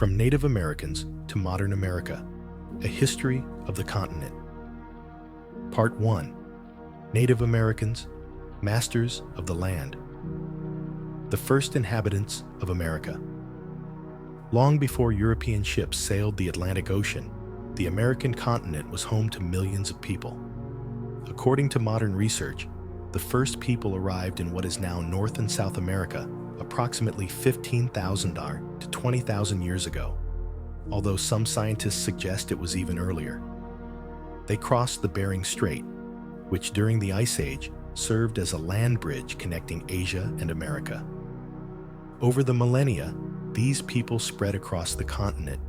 From Native Americans to Modern America, a history of the continent. Part 1. Native Americans, masters of the land. The first inhabitants of America. Long before European ships sailed the Atlantic Ocean, the American continent was home to millions of people. According to modern research, the first people arrived in what is now North and South America approximately 15,000 to 20,000 years ago, although some scientists suggest it was even earlier. They crossed the Bering Strait, which during the Ice Age served as a land bridge connecting Asia and America. Over the millennia, these people spread across the continent,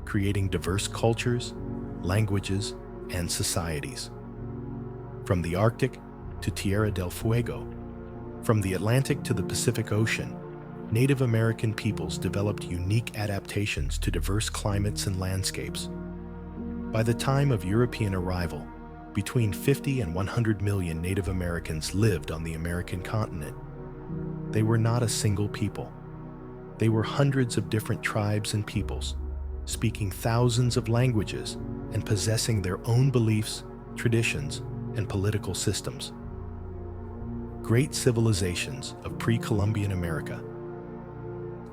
creating diverse cultures, languages, and societies. From the Arctic to Tierra del Fuego, from the Atlantic to the Pacific Ocean, Native American peoples developed unique adaptations to diverse climates and landscapes. By the time of European arrival, between 50 and 100 million Native Americans lived on the American continent. They were not a single people. They were hundreds of different tribes and peoples, speaking thousands of languages and possessing their own beliefs, traditions, and political systems. Great civilizations of pre-Columbian America.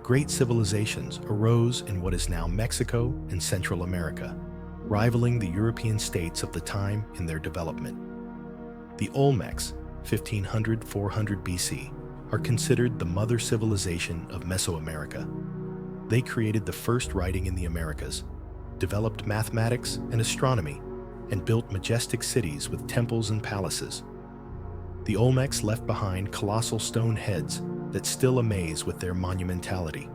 Great civilizations arose in what is now Mexico and Central America, rivaling the European states of the time in their development. The Olmecs, 1500–400 BC, are considered the mother civilization of Mesoamerica. They created the first writing in the Americas, developed mathematics and astronomy, and built majestic cities with temples and palaces. The Olmecs left behind colossal stone heads that still amaze with their monumentality.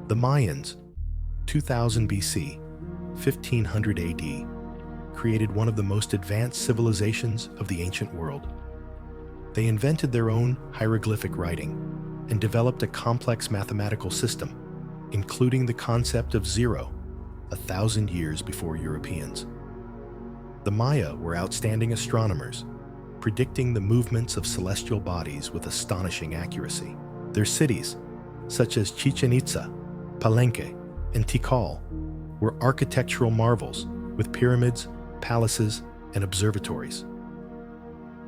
The Mayans, 2000 BC, 1500 AD, created one of the most advanced civilizations of the ancient world. They invented their own hieroglyphic writing and developed a complex mathematical system, including the concept of zero, 1,000 years before Europeans. The Maya were outstanding astronomers, predicting the movements of celestial bodies with astonishing accuracy. Their cities, such as Chichen Itza, Palenque, and Tikal, were architectural marvels with pyramids, palaces, and observatories.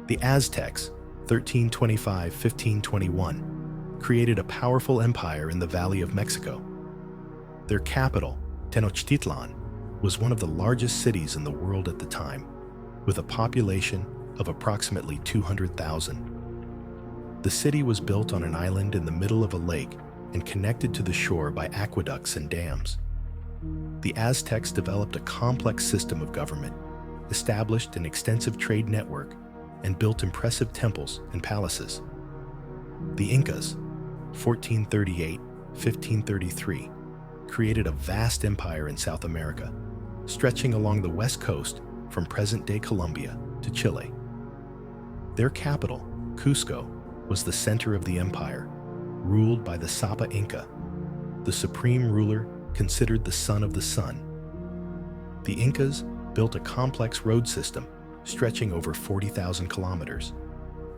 The Aztecs, 1325–1521, created a powerful empire in the Valley of Mexico. Their capital, Tenochtitlan, was one of the largest cities in the world at the time, with a population of approximately 200,000. The city was built on an island in the middle of a lake and connected to the shore by aqueducts and dams. The Aztecs developed a complex system of government, established an extensive trade network, and built impressive temples and palaces. The Incas, 1438–1533, created a vast empire in South America, stretching along the west coast from present-day Colombia to Chile. Their capital, Cusco, was the center of the empire, ruled by the Sapa Inca, the supreme ruler considered the son of the sun. The Incas built a complex road system stretching over 40,000 kilometers,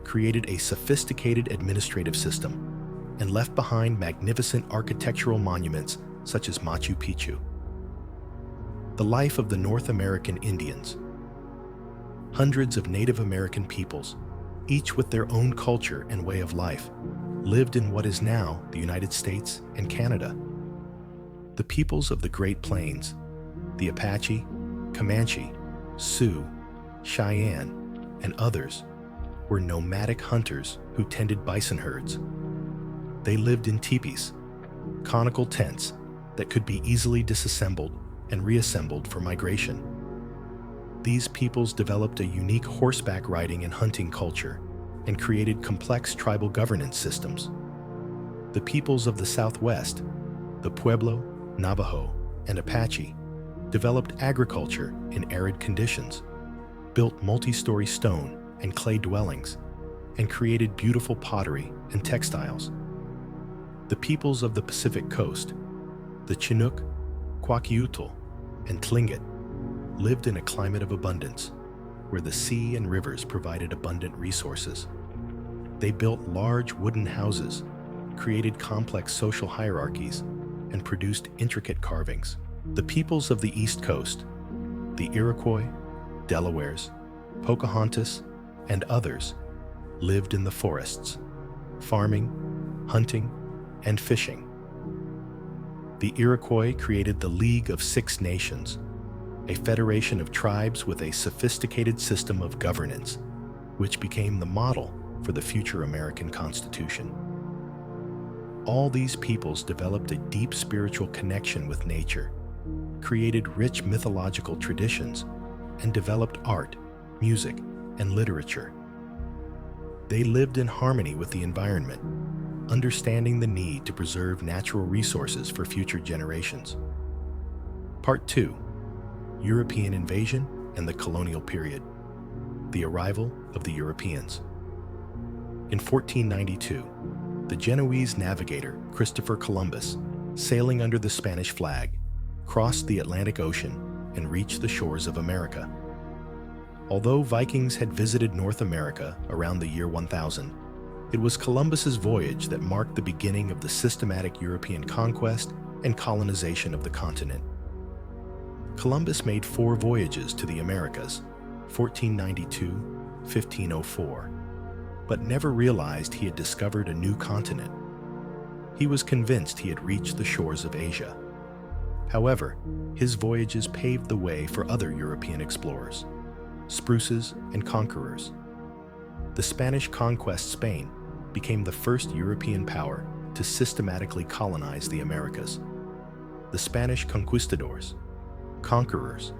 created a sophisticated administrative system, and left behind magnificent architectural monuments such as Machu Picchu. The life of the North American Indians. Hundreds of Native American peoples, each with their own culture and way of life, lived in what is now the United States and Canada. The peoples of the Great Plains, the Apache, Comanche, Sioux, Cheyenne, and others, were nomadic hunters who tended bison herds. They lived in teepees, conical tents that could be easily disassembled and reassembled for migration. These peoples developed a unique horseback riding and hunting culture and created complex tribal governance systems. The peoples of the Southwest, the Pueblo, Navajo, and Apache, developed agriculture in arid conditions, built multi-story stone and clay dwellings, and created beautiful pottery and textiles. The peoples of the Pacific Coast, the Chinook, Kwakiutl, and Tlingit, lived in a climate of abundance, where the sea and rivers provided abundant resources. They built large wooden houses, created complex social hierarchies, and produced intricate carvings. The peoples of the East Coast, the Iroquois, Delawares, Pocahontas, and others, lived in the forests, farming, hunting, and fishing. The Iroquois created the League of Six Nations, a federation of tribes with a sophisticated system of governance, which became the model for the future American Constitution. All these peoples developed a deep spiritual connection with nature, created rich mythological traditions, and developed art, music, and literature. They lived in harmony with the environment, understanding the need to preserve natural resources for future generations. Part 2. European Invasion and the Colonial Period. The arrival of the Europeans. In 1492, the Genoese navigator Christopher Columbus, sailing under the Spanish flag, crossed the Atlantic Ocean and reached the shores of America. Although Vikings had visited North America around the year 1000, it was Columbus's voyage that marked the beginning of the systematic European conquest and colonization of the continent. Columbus made 4 voyages to the Americas, 1492, 1504, but never realized he had discovered a new continent. He was convinced he had reached the shores of Asia. However, his voyages paved the way for other European explorers, spruces and conquerors. The Spanish conquest Spain became the first European power to systematically colonize the Americas. The Spanish conquistadors, conquerors,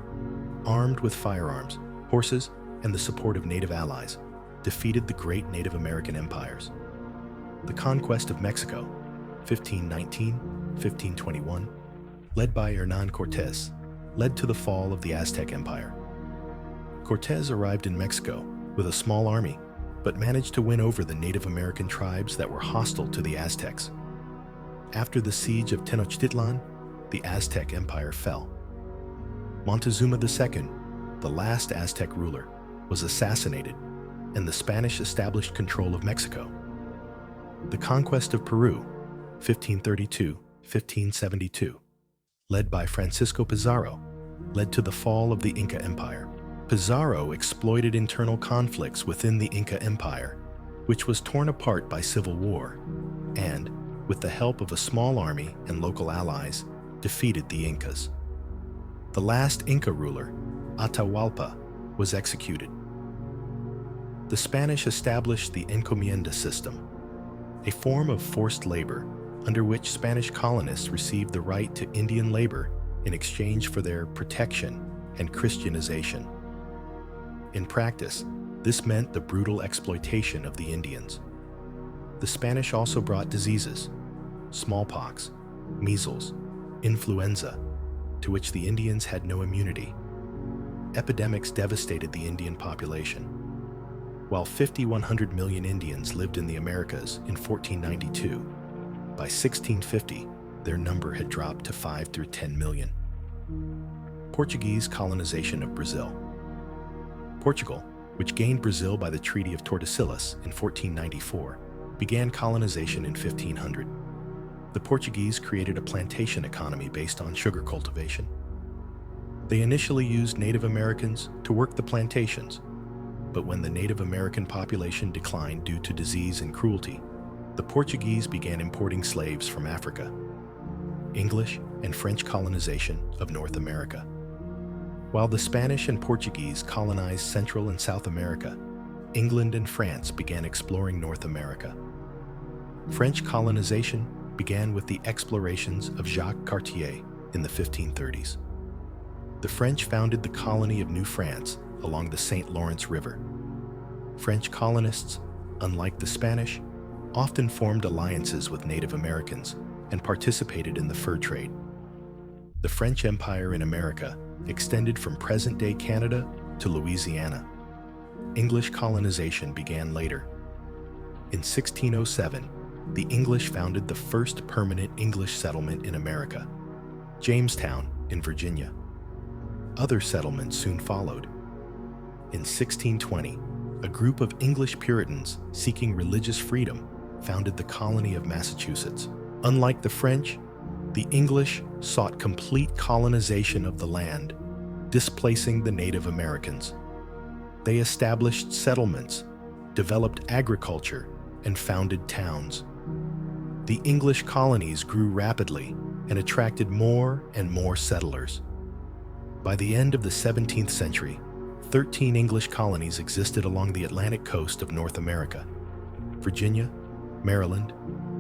armed with firearms, horses, and the support of native allies, defeated the great Native American empires. The conquest of Mexico, 1519-1521, led by Hernán Cortés, led to the fall of the Aztec Empire. Cortés arrived in Mexico with a small army, but managed to win over the Native American tribes that were hostile to the Aztecs. After the siege of Tenochtitlan, the Aztec Empire fell. Montezuma II, the last Aztec ruler, was assassinated, and the Spanish established control of Mexico. The conquest of Peru, 1532-1572, led by Francisco Pizarro, led to the fall of the Inca Empire. Pizarro exploited internal conflicts within the Inca Empire, which was torn apart by civil war, and, with the help of a small army and local allies, defeated the Incas. The last Inca ruler, Atahualpa, was executed. The Spanish established the encomienda system, a form of forced labor under which Spanish colonists received the right to Indian labor in exchange for their protection and Christianization. In practice, this meant the brutal exploitation of the Indians. The Spanish also brought diseases, smallpox, measles, influenza, to which the Indians had no immunity. Epidemics devastated the Indian population. While 100 million Indians lived in the Americas in 1492, by 1650, their number had dropped to 5 to 10 million. Portuguese colonization of Brazil. Portugal, which gained Brazil by the Treaty of Tordesillas in 1494, began colonization in 1500. The Portuguese created a plantation economy based on sugar cultivation. They initially used Native Americans to work the plantations, but when the Native American population declined due to disease and cruelty, the Portuguese began importing slaves from Africa. English and French colonization of North America. While the Spanish and Portuguese colonized Central and South America, England and France began exploring North America. French colonization began with the explorations of Jacques Cartier in the 1530s. The French founded the colony of New France along the St. Lawrence River. French colonists, unlike the Spanish, often formed alliances with Native Americans and participated in the fur trade. The French Empire in America extended from present-day Canada to Louisiana. English colonization began later. In 1607, the English founded the first permanent English settlement in America, Jamestown in Virginia. Other settlements soon followed. In 1620, a group of English Puritans seeking religious freedom founded the colony of Massachusetts. Unlike the French, The English sought complete colonization of the land, displacing the Native Americans. They established settlements, developed agriculture, and founded towns. The English colonies grew rapidly and attracted more and more settlers. By the end of the 17th century, 13 English colonies existed along the Atlantic coast of North America: Virginia, Maryland,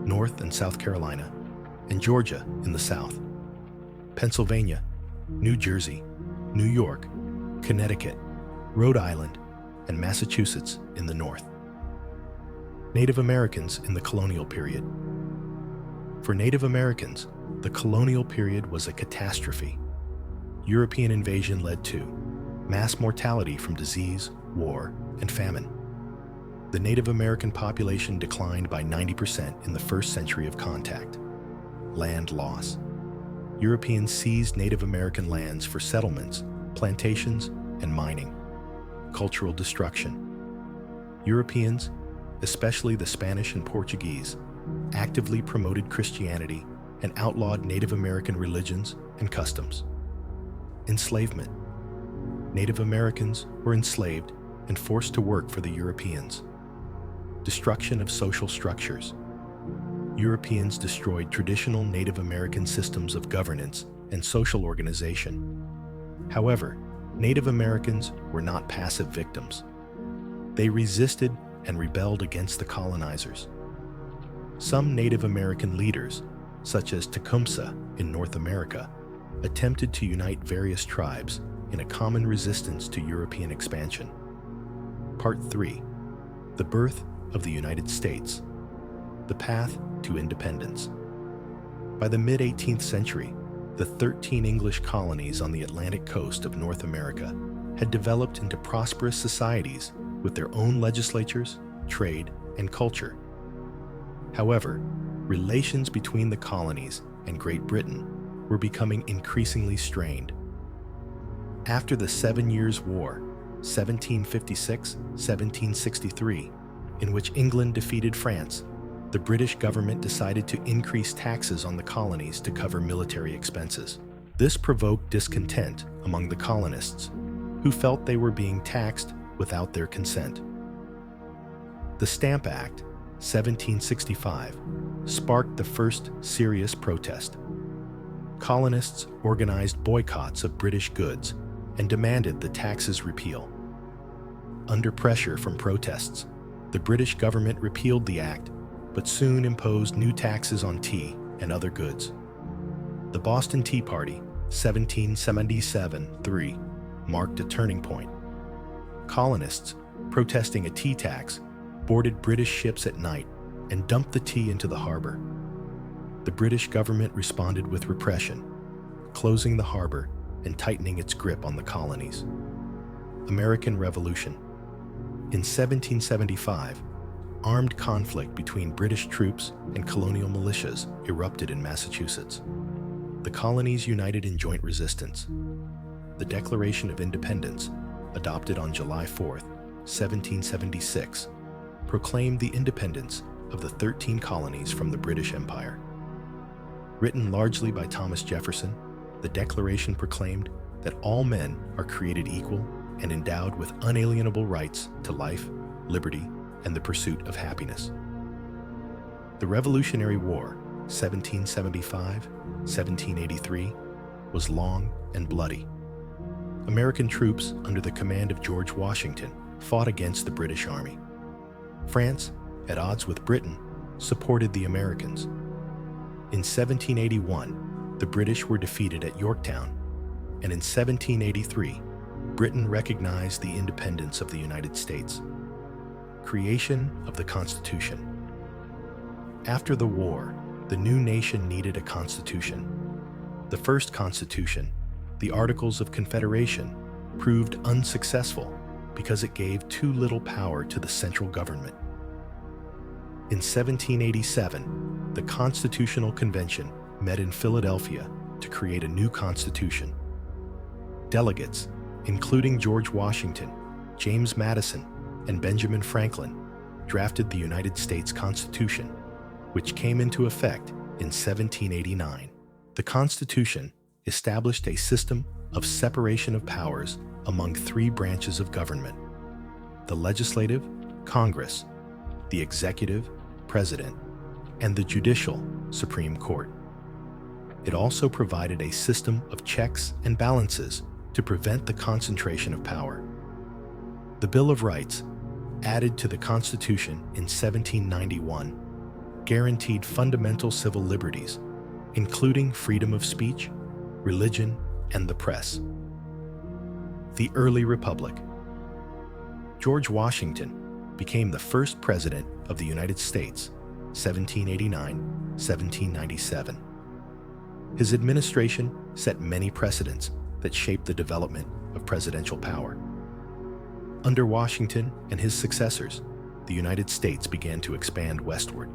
North and South Carolina, and Georgia in the south, Pennsylvania, New Jersey, New York, Connecticut, Rhode Island, and Massachusetts in the north. Native Americans in the colonial period. For Native Americans, the colonial period was a catastrophe. European invasion led to mass mortality from disease, war, and famine. The Native American population declined by 90% in the first century of contact. Land loss. Europeans seized Native American lands for settlements, plantations, and mining. Cultural destruction. Europeans, especially the Spanish and Portuguese, actively promoted Christianity and outlawed Native American religions and customs. Enslavement. Native Americans were enslaved and forced to work for the Europeans. Destruction of social structures. Europeans destroyed traditional Native American systems of governance and social organization. However, Native Americans were not passive victims. They resisted and rebelled against the colonizers. Some Native American leaders, such as Tecumseh in North America, attempted to unite various tribes in a common resistance to European expansion. Part 3. The birth of the United States. The path to independence. By the mid-18th century, the 13 English colonies on the Atlantic coast of North America had developed into prosperous societies with their own legislatures, trade, and culture. However, relations between the colonies and Great Britain were becoming increasingly strained. After the 7 Years' War, 1756-1763, in which England defeated France, the British government decided to increase taxes on the colonies to cover military expenses. This provoked discontent among the colonists, who felt they were being taxed without their consent. The Stamp Act, 1765, sparked the first serious protest. Colonists organized boycotts of British goods and demanded the taxes repeal. Under pressure from protests, the British government repealed the act, but soon imposed new taxes on tea and other goods. The Boston Tea Party, 1777-3, marked a turning point. Colonists, protesting a tea tax, boarded British ships at night and dumped the tea into the harbor. The British government responded with repression, closing the harbor and tightening its grip on the colonies. American Revolution. In 1775, armed conflict between British troops and colonial militias erupted in Massachusetts. The colonies united in joint resistance. The Declaration of Independence, adopted on July 4, 1776, proclaimed the independence of the 13 colonies from the British Empire. Written largely by Thomas Jefferson, the Declaration proclaimed that all men are created equal and endowed with unalienable rights to life, liberty, and the pursuit of happiness. The Revolutionary War, 1775-1783, was long and bloody. American troops under the command of George Washington fought against the British Army. France, at odds with Britain, supported the Americans. In 1781, the British were defeated at Yorktown, and in 1783, Britain recognized the independence of the United States. Creation of the Constitution. After the war, the new nation needed a constitution. The first constitution, the Articles of Confederation, proved unsuccessful because it gave too little power to the central government. In 1787, the Constitutional Convention met in Philadelphia to create a new constitution. Delegates, including George Washington, James Madison, and Benjamin Franklin, drafted the United States Constitution, which came into effect in 1789. The Constitution established a system of separation of powers among three branches of government: the legislative, Congress; the executive, President; and the judicial, Supreme Court. It also provided a system of checks and balances to prevent the concentration of power. The Bill of Rights, added to the Constitution in 1791, guaranteed fundamental civil liberties, including freedom of speech, religion, and the press. The Early Republic. George Washington became the first president of the United States, 1789-1797. His administration set many precedents that shaped the development of presidential power. Under Washington and his successors, the United States began to expand westward.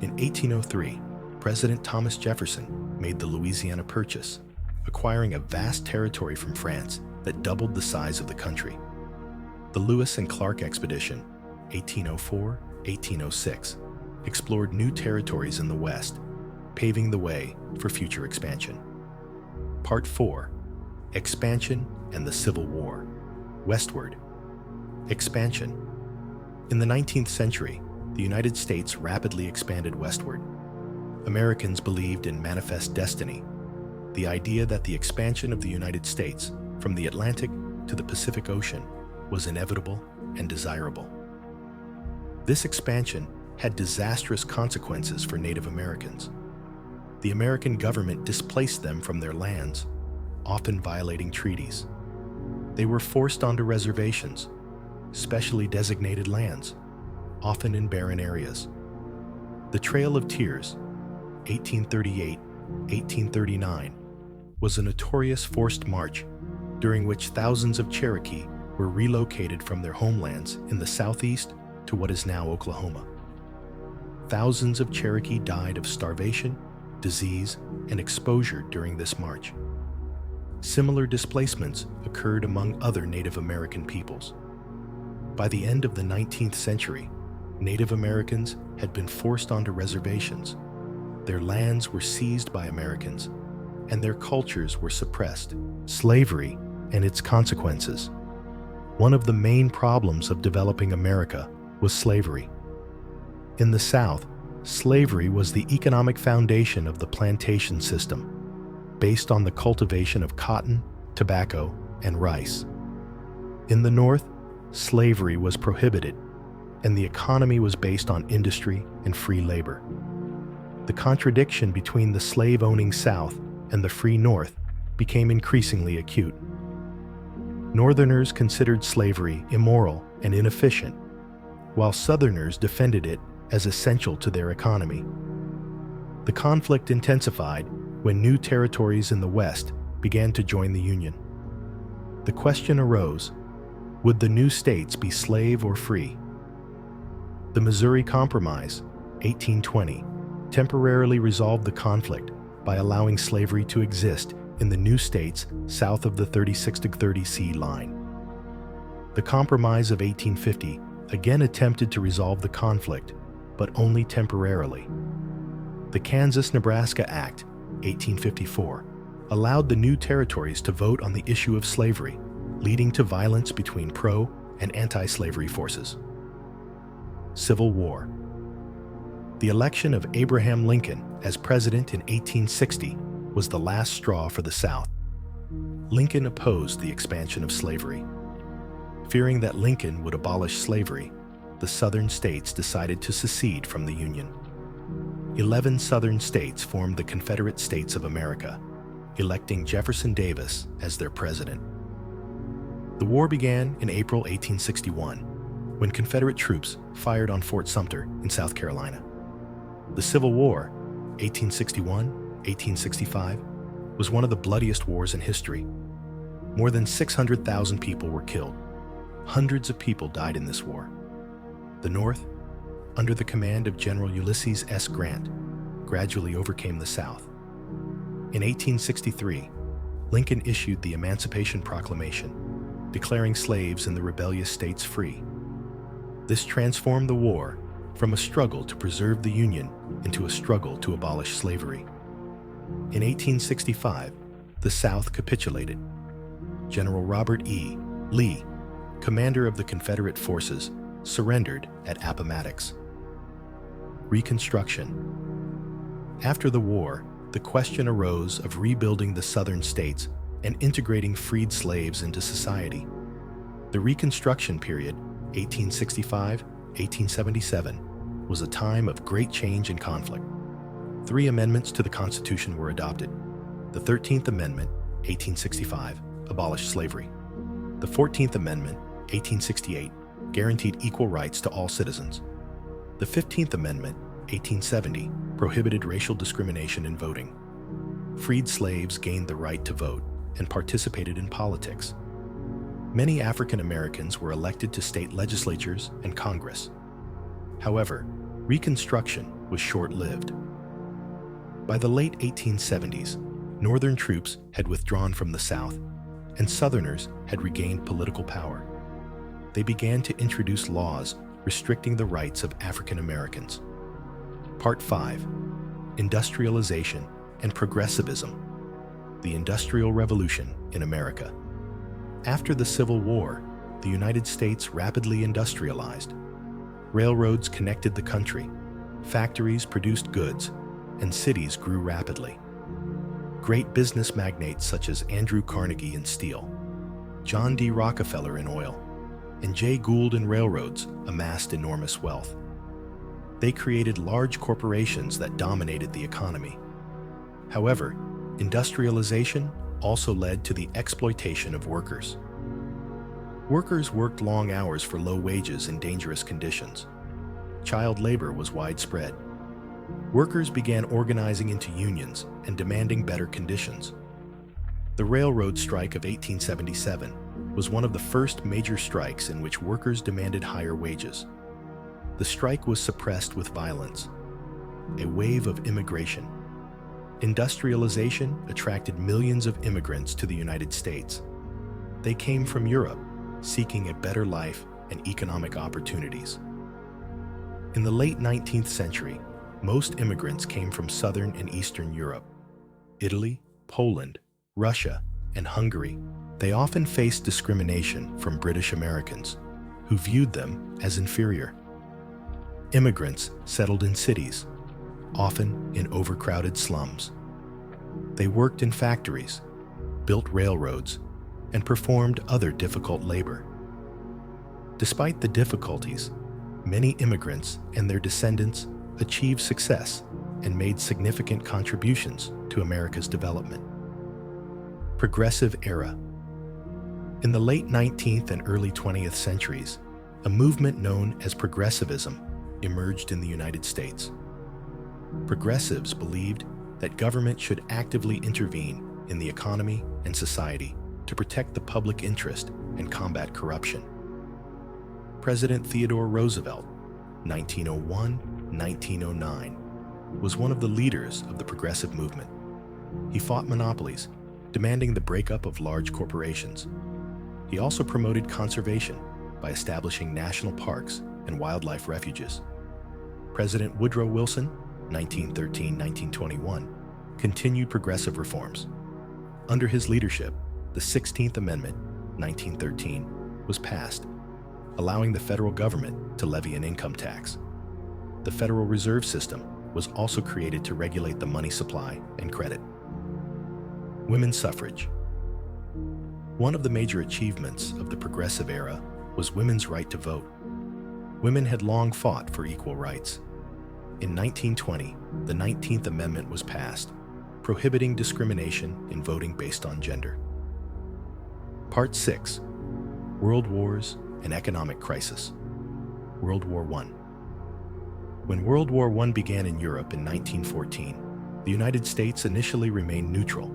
In 1803, President Thomas Jefferson made the Louisiana Purchase, acquiring a vast territory from France that doubled the size of the country. The Lewis and Clark Expedition, 1804-1806, explored new territories in the West, paving the way for future expansion. Part 4. Expansion and the Civil War. Westward. Expansion. In the 19th century, the United States rapidly expanded westward. Americans believed in manifest destiny, the idea that the expansion of the United States from the Atlantic to the Pacific Ocean was inevitable and desirable. This expansion had disastrous consequences for Native Americans. The American government displaced them from their lands, often violating treaties. They were forced onto reservations, specially designated lands, often in barren areas. The Trail of Tears, 1838-1839, was a notorious forced march during which thousands of Cherokee were relocated from their homelands in the southeast to what is now Oklahoma. Thousands of Cherokee died of starvation, disease, and exposure during this march. Similar displacements occurred among other Native American peoples. By the end of the 19th century, Native Americans had been forced onto reservations. Their lands were seized by Americans, and their cultures were suppressed. Slavery and its consequences. One of the main problems of developing America was slavery. In the South, slavery was the economic foundation of the plantation system, based on the cultivation of cotton, tobacco, and rice. In the North, slavery was prohibited, and the economy was based on industry and free labor. The contradiction between the slave-owning South and the free North became increasingly acute. Northerners considered slavery immoral and inefficient, while Southerners defended it as essential to their economy. The conflict intensified when new territories in the West began to join the Union. The question arose, would the new states be slave or free? The Missouri Compromise, 1820, temporarily resolved the conflict by allowing slavery to exist in the new states south of the 36-30 sea line. The Compromise of 1850 again attempted to resolve the conflict, but only temporarily. The Kansas-Nebraska Act, 1854, allowed the new territories to vote on the issue of slavery, leading to violence between pro- and anti-slavery forces. Civil War. The election of Abraham Lincoln as president in 1860 was the last straw for the South. Lincoln opposed the expansion of slavery. Fearing that Lincoln would abolish slavery, the Southern states decided to secede from the Union. 11 Southern states formed the Confederate States of America, electing Jefferson Davis as their president. The war began in April 1861, when Confederate troops fired on Fort Sumter in South Carolina. The Civil War, 1861-1865, was one of the bloodiest wars in history. More than 600,000 people were killed. Hundreds of people died in this war. The North, under the command of General Ulysses S. Grant, gradually overcame the South. In 1863, Lincoln issued the Emancipation Proclamation, declaring slaves in the rebellious states free. This transformed the war from a struggle to preserve the Union into a struggle to abolish slavery. In 1865, the South capitulated. General Robert E. Lee, commander of the Confederate forces, surrendered at Appomattox. Reconstruction. After the war, the question arose of rebuilding the Southern states and integrating freed slaves into society. The Reconstruction period, 1865-1877, was a time of great change and conflict. 3 amendments to the Constitution were adopted. The 13th Amendment, 1865, abolished slavery. The 14th Amendment, 1868, guaranteed equal rights to all citizens. The 15th Amendment, 1870, prohibited racial discrimination in voting. Freed slaves gained the right to vote and participated in politics. Many African Americans were elected to state legislatures and Congress. However, Reconstruction was short-lived. By the late 1870s, Northern troops had withdrawn from the South, and Southerners had regained political power. They began to introduce laws restricting the rights of African Americans. Part 5. Industrialization and Progressivism. The Industrial Revolution in America. After the Civil War, the United States rapidly industrialized. Railroads connected the country, factories produced goods, and cities grew rapidly. Great business magnates such as Andrew Carnegie in steel, John D. Rockefeller in oil, and Jay Gould in railroads amassed enormous wealth. They created large corporations that dominated the economy. However, industrialization also led to the exploitation of workers. Workers worked long hours for low wages in dangerous conditions. Child labor was widespread. Workers began organizing into unions and demanding better conditions. The railroad strike of 1877 was one of the first major strikes in which workers demanded higher wages. The strike was suppressed with violence. A wave of immigration. Industrialization attracted millions of immigrants to the United States. They came from Europe, seeking a better life and economic opportunities. In the late 19th century, most immigrants came from Southern and Eastern Europe. Italy, Poland, Russia, and Hungary. They often faced discrimination from British Americans, who viewed them as inferior. Immigrants settled in cities, often in overcrowded slums. They worked in factories, built railroads, and performed other difficult labor. Despite the difficulties, many immigrants and their descendants achieved success and made significant contributions to America's development. Progressive era. In the late 19th and early 20th centuries, a movement known as progressivism emerged in the United States. Progressives believed that government should actively intervene in the economy and society to protect the public interest and combat corruption. President Theodore Roosevelt, 1901-1909, was one of the leaders of the progressive movement. He fought monopolies, demanding the breakup of large corporations. He also promoted conservation by establishing national parks and wildlife refuges. President Woodrow Wilson, 1913-1921, continued progressive reforms. Under his leadership, the 16th Amendment, 1913, was passed, allowing the federal government to levy an income tax. The Federal Reserve System was also created to regulate the money supply and credit. Women's suffrage. One of the major achievements of the progressive era was women's right to vote. Women had long fought for equal rights. In 1920, the 19th Amendment was passed, prohibiting discrimination in voting based on gender. Part 6. World Wars and Economic Crisis. World War I. When World War I began in Europe in 1914, the United States initially remained neutral.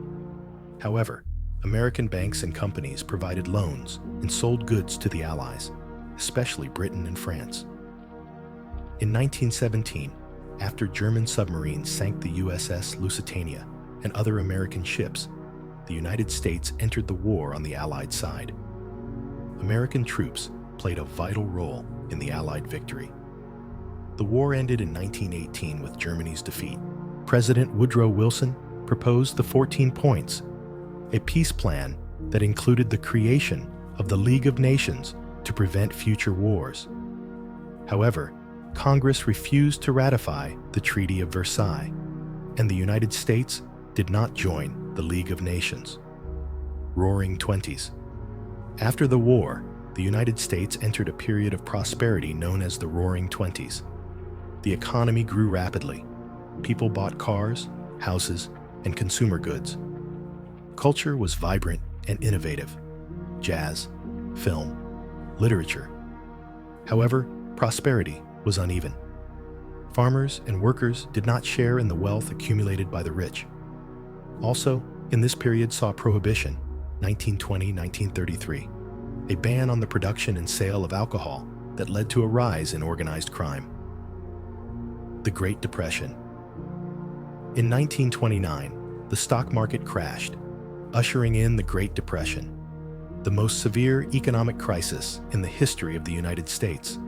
However, American banks and companies provided loans and sold goods to the Allies, especially Britain and France. In 1917, after German submarines sank the USS Lusitania and other American ships, the United States entered the war on the Allied side. American troops played a vital role in the Allied victory. The war ended in 1918 with Germany's defeat. President Woodrow Wilson, proposed the 14 Points, a peace plan that included the creation of the League of Nations to prevent future wars. However, Congress refused to ratify the Treaty of Versailles, and the United States did not join the League of Nations. Roaring Twenties. After the war, the United States entered a period of prosperity known as the Roaring Twenties. The economy grew rapidly. People bought cars, houses, and consumer goods. Culture was vibrant and innovative. Jazz, film, literature. However, prosperity was uneven. Farmers and workers did not share in the wealth accumulated by the rich. Also, in this period saw Prohibition, 1920-1933, a ban on the production and sale of alcohol that led to a rise in organized crime. The Great Depression. In 1929, the stock market crashed, ushering in the Great Depression, the most severe economic crisis in the history of the United States.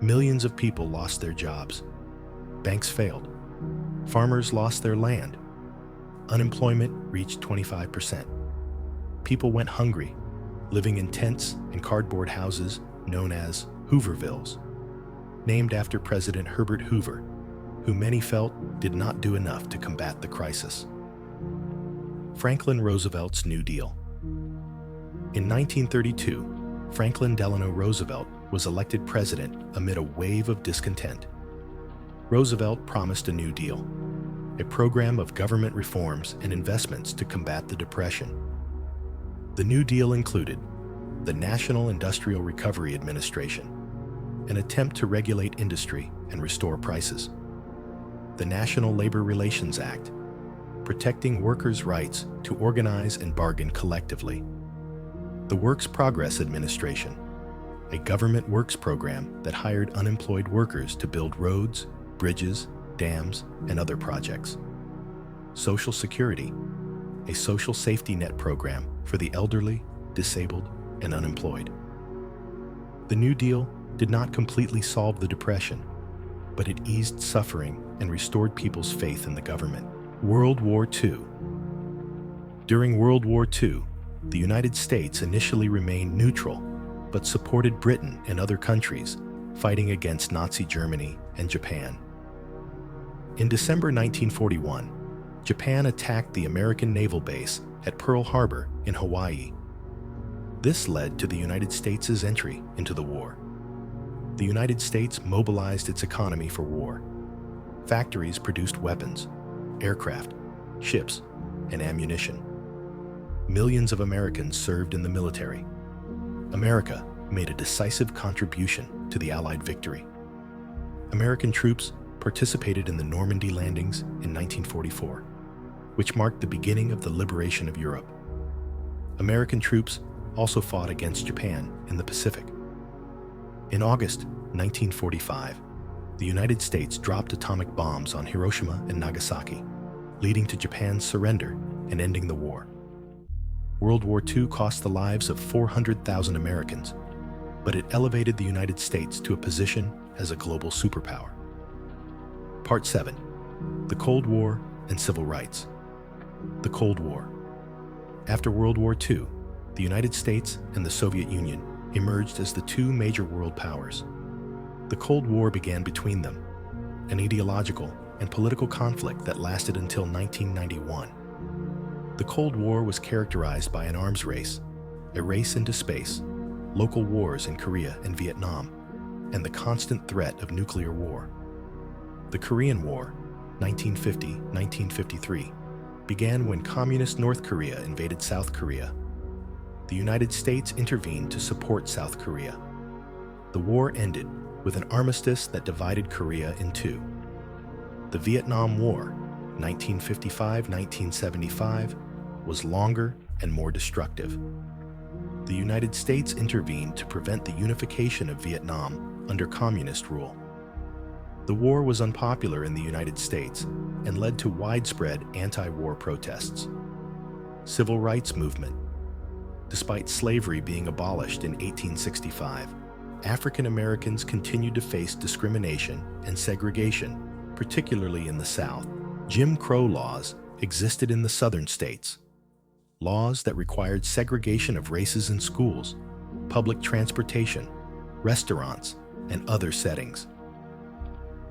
Millions of people lost their jobs. Banks failed. Farmers lost their land. Unemployment reached 25%. People went hungry, living in tents and cardboard houses known as Hoovervilles, named after President Herbert Hoover, who many felt did not do enough to combat the crisis. Franklin Roosevelt's New Deal. In 1932, Franklin Delano Roosevelt was elected president amid a wave of discontent. Roosevelt promised a New Deal, a program of government reforms and investments to combat the Depression. The New Deal included the National Industrial Recovery Administration, an attempt to regulate industry and restore prices, the National Labor Relations Act, protecting workers' rights to organize and bargain collectively, the Works Progress Administration, a government works program that hired unemployed workers to build roads, bridges, dams, and other projects, Social Security, a social safety net program for the elderly, disabled, and unemployed. The New Deal did not completely solve the Depression, but it eased suffering and restored people's faith in the government. World War II. During World War II, the United States initially remained neutral, but supported Britain and other countries fighting against Nazi Germany and Japan. In December 1941, Japan attacked the American naval base at Pearl Harbor in Hawaii. This led to the United States' entry into the war. The United States mobilized its economy for war. Factories produced weapons, aircraft, ships, and ammunition. Millions of Americans served in the military. America made a decisive contribution to the Allied victory. American troops participated in the Normandy landings in 1944, which marked the beginning of the liberation of Europe. American troops also fought against Japan in the Pacific. In August 1945, the United States dropped atomic bombs on Hiroshima and Nagasaki, leading to Japan's surrender and ending the war. World War II cost the lives of 400,000 Americans, but it elevated the United States to a position as a global superpower. Part 7. The Cold War and Civil Rights. The Cold War. After World War II, the United States and the Soviet Union emerged as the two major world powers. The Cold War began between them, an ideological and political conflict that lasted until 1991. The Cold War was characterized by an arms race, a race into space, local wars in Korea and Vietnam, and the constant threat of nuclear war. The Korean War, 1950-1953, began when Communist North Korea invaded South Korea. The United States intervened to support South Korea. The war ended with an armistice that divided Korea in two. The Vietnam War, 1955-1975, was longer and more destructive. The United States intervened to prevent the unification of Vietnam under communist rule. The war was unpopular in the United States and led to widespread anti-war protests. Civil rights movement. Despite slavery being abolished in 1865, African Americans continued to face discrimination and segregation, particularly in the South. Jim Crow laws existed in the southern states. Laws that required segregation of races in schools, public transportation, restaurants, and other settings.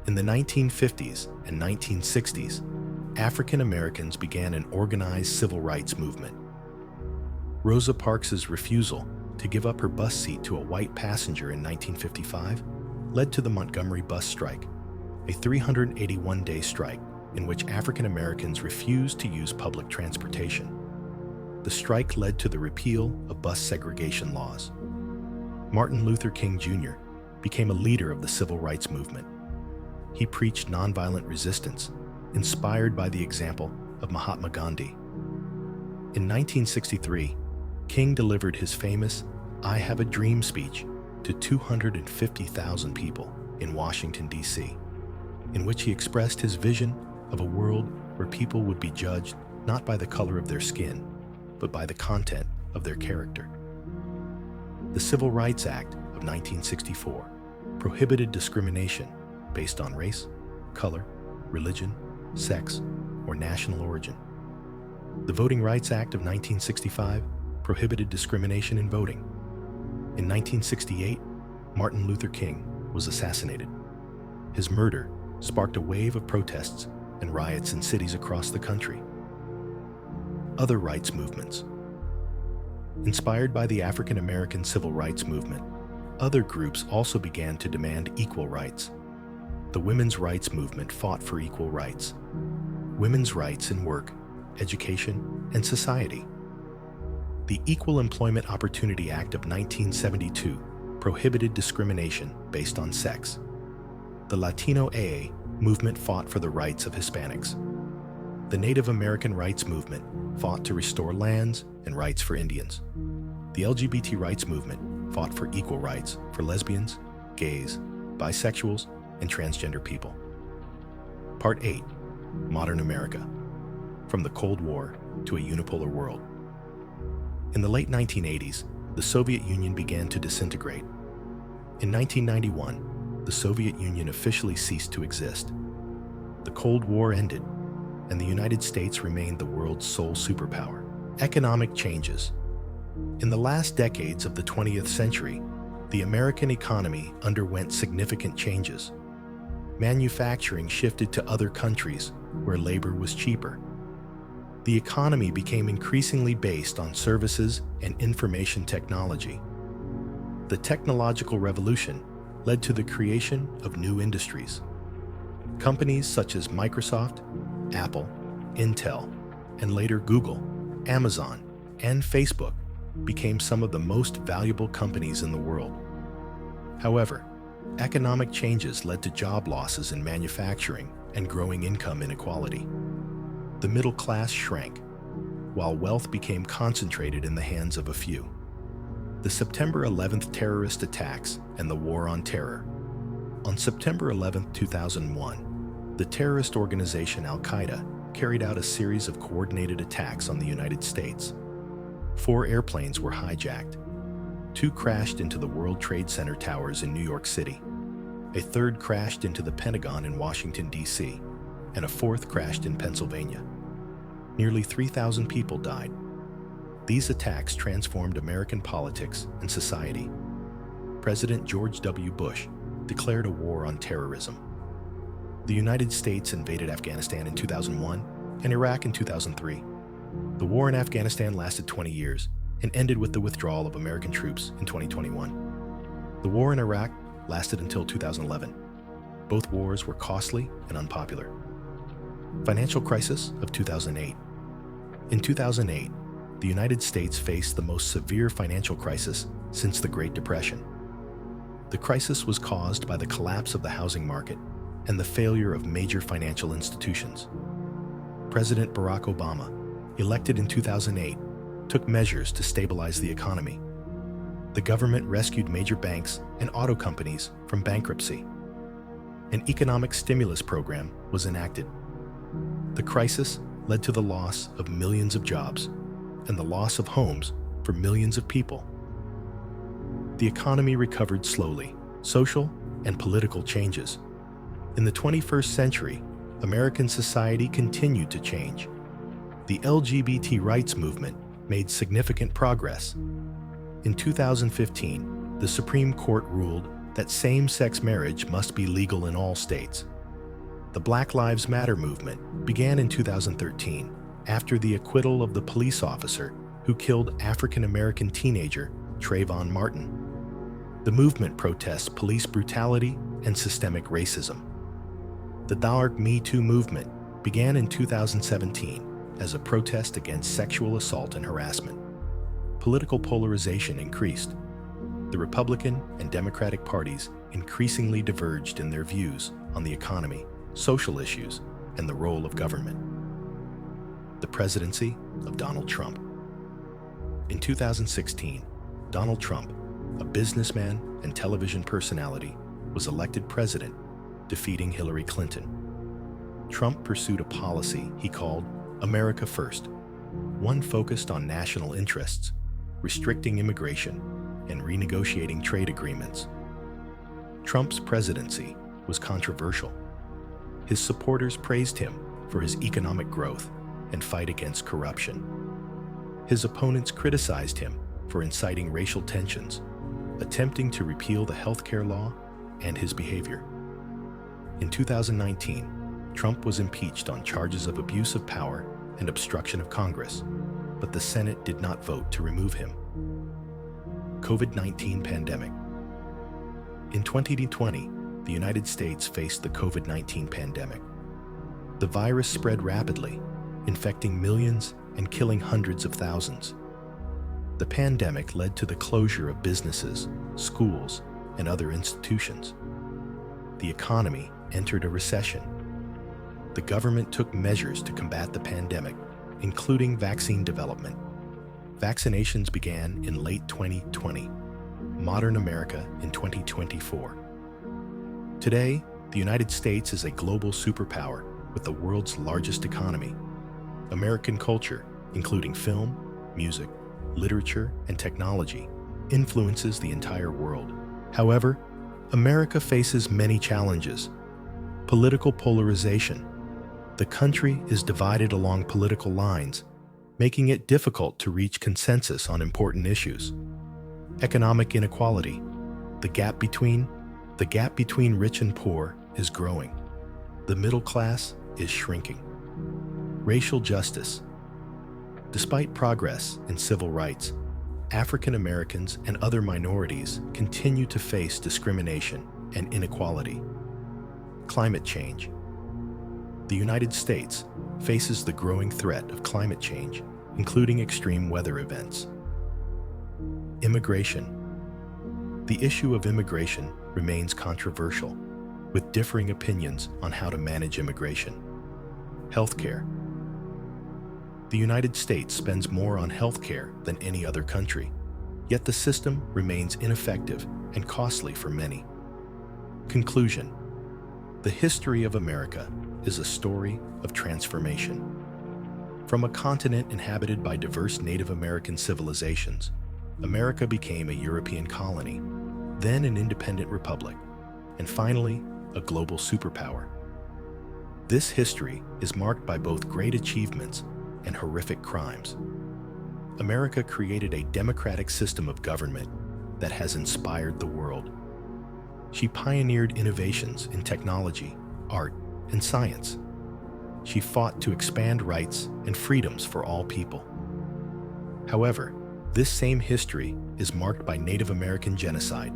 In the 1950s and 1960s, African Americans began an organized civil rights movement. Rosa Parks's refusal to give up her bus seat to a white passenger in 1955 led to the Montgomery bus strike, a 381-day strike in which African Americans refused to use public transportation. The strike led to the repeal of bus segregation laws. Martin Luther King Jr. became a leader of the civil rights movement. He preached nonviolent resistance, inspired by the example of Mahatma Gandhi. In 1963, King delivered his famous "I Have a Dream" speech to 250,000 people in Washington, D.C., in which he expressed his vision of a world where people would be judged not by the color of their skin, but by the content of their character. The Civil Rights Act of 1964 prohibited discrimination based on race, color, religion, sex, or national origin. The Voting Rights Act of 1965 prohibited discrimination in voting. In 1968, Martin Luther King was assassinated. His murder sparked a wave of protests and riots in cities across the country. Other rights movements. Inspired by the African American civil rights movement, other groups also began to demand equal rights. The women's rights movement fought for equal rights. Women's rights in work, education, and society. The Equal Employment Opportunity Act of 1972 prohibited discrimination based on sex. The Latino AA movement fought for the rights of Hispanics. The Native American rights movement fought to restore lands and rights for Indians. The LGBT rights movement fought for equal rights for lesbians, gays, bisexuals, and transgender people. Part 8. Modern America. From the Cold War to a unipolar world. In the late 1980s, the Soviet Union began to disintegrate. In 1991, the Soviet Union officially ceased to exist. The Cold War ended, and the United States remained the world's sole superpower. Economic changes. In the last decades of the 20th century, the American economy underwent significant changes. Manufacturing shifted to other countries where labor was cheaper. The economy became increasingly based on services and information technology. The technological revolution led to the creation of new industries. Companies such as Microsoft, Apple, Intel, and later Google, Amazon, and Facebook became some of the most valuable companies in the world. However, economic changes led to job losses in manufacturing and growing income inequality. The middle class shrank, while wealth became concentrated in the hands of a few. The September 11th terrorist attacks and the War on Terror. On September 11, 2001, the terrorist organization Al-Qaeda carried out a series of coordinated attacks on the United States. 4 airplanes were hijacked. 2 crashed into the World Trade Center towers in New York City. A 3rd crashed into the Pentagon in Washington, D.C., and a 4th crashed in Pennsylvania. Nearly 3,000 people died. These attacks transformed American politics and society. President George W. Bush declared a war on terrorism. The United States invaded Afghanistan in 2001 and Iraq in 2003. The war in Afghanistan lasted 20 years and ended with the withdrawal of American troops in 2021. The war in Iraq lasted until 2011. Both wars were costly and unpopular. Financial crisis of 2008. In 2008, the United States faced the most severe financial crisis since the Great Depression. The crisis was caused by the collapse of the housing market and the failure of major financial institutions. President Barack Obama, elected in 2008, took measures to stabilize the economy. The government rescued major banks and auto companies from bankruptcy. An economic stimulus program was enacted. The crisis led to the loss of millions of jobs and the loss of homes for millions of people. The economy recovered slowly. Social and political changes. In the 21st century, American society continued to change. The LGBT rights movement made significant progress. In 2015, the Supreme Court ruled that same-sex marriage must be legal in all states. The Black Lives Matter movement began in 2013 after the acquittal of the police officer who killed African-American teenager Trayvon Martin. The movement protests police brutality and systemic racism. The Dark Me Too movement began in 2017 as a protest against sexual assault and harassment. Political polarization increased. The Republican and Democratic parties increasingly diverged in their views on the economy, social issues, and the role of government. The presidency of Donald Trump. In 2016, Donald Trump, a businessman and television personality, was elected president, defeating Hillary Clinton. Trump pursued a policy he called America First, one focused on national interests, restricting immigration, and renegotiating trade agreements. Trump's presidency was controversial. His supporters praised him for his economic growth and fight against corruption. His opponents criticized him for inciting racial tensions, attempting to repeal the healthcare law, and his behavior. In 2019, Trump was impeached on charges of abuse of power and obstruction of Congress, but the Senate did not vote to remove him. COVID-19 pandemic. In 2020, the United States faced the COVID-19 pandemic. The virus spread rapidly, infecting millions and killing hundreds of thousands. The pandemic led to the closure of businesses, schools, and other institutions. The economy entered a recession. The government took measures to combat the pandemic, including vaccine development. Vaccinations began in late 2020, modern America in 2024. Today, the United States is a global superpower with the world's largest economy. American culture, including film, music, literature, and technology, influences the entire world. However, America faces many challenges. Political polarization. The country is divided along political lines, making it difficult to reach consensus on important issues. Economic inequality. The gap between rich and poor is growing. The middle class is shrinking. Racial justice. Despite progress in civil rights, African Americans and other minorities continue to face discrimination and inequality. Climate change. The United States faces the growing threat of climate change, including extreme weather events. Immigration. The issue of immigration remains controversial, with differing opinions on how to manage immigration. Healthcare. The United States spends more on healthcare than any other country, yet the system remains ineffective and costly for many. Conclusion. The history of America is a story of transformation. From a continent inhabited by diverse Native American civilizations, America became a European colony, then an independent republic, and finally, a global superpower. This history is marked by both great achievements and horrific crimes. America created a democratic system of government that has inspired the world. She pioneered innovations in technology, art, and science. She fought to expand rights and freedoms for all people. However, this same history is marked by Native American genocide,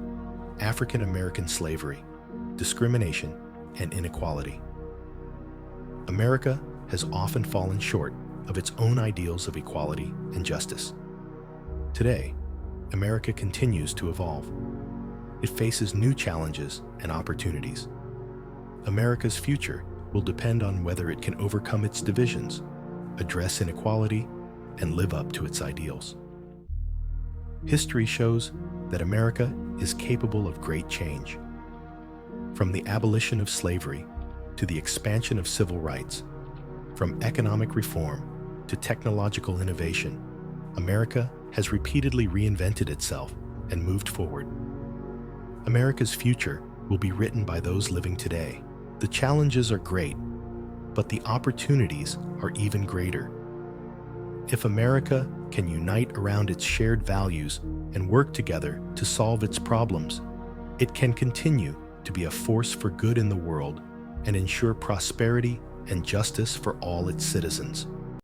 African American slavery, discrimination, and inequality. America has often fallen short of its own ideals of equality and justice. Today, America continues to evolve. It faces new challenges and opportunities. America's future will depend on whether it can overcome its divisions, address inequality, and live up to its ideals. History shows that America is capable of great change. From the abolition of slavery to the expansion of civil rights, from economic reform to technological innovation, America has repeatedly reinvented itself and moved forward. America's future will be written by those living today. The challenges are great, but the opportunities are even greater. If America can unite around its shared values and work together to solve its problems, it can continue to be a force for good in the world and ensure prosperity and justice for all its citizens.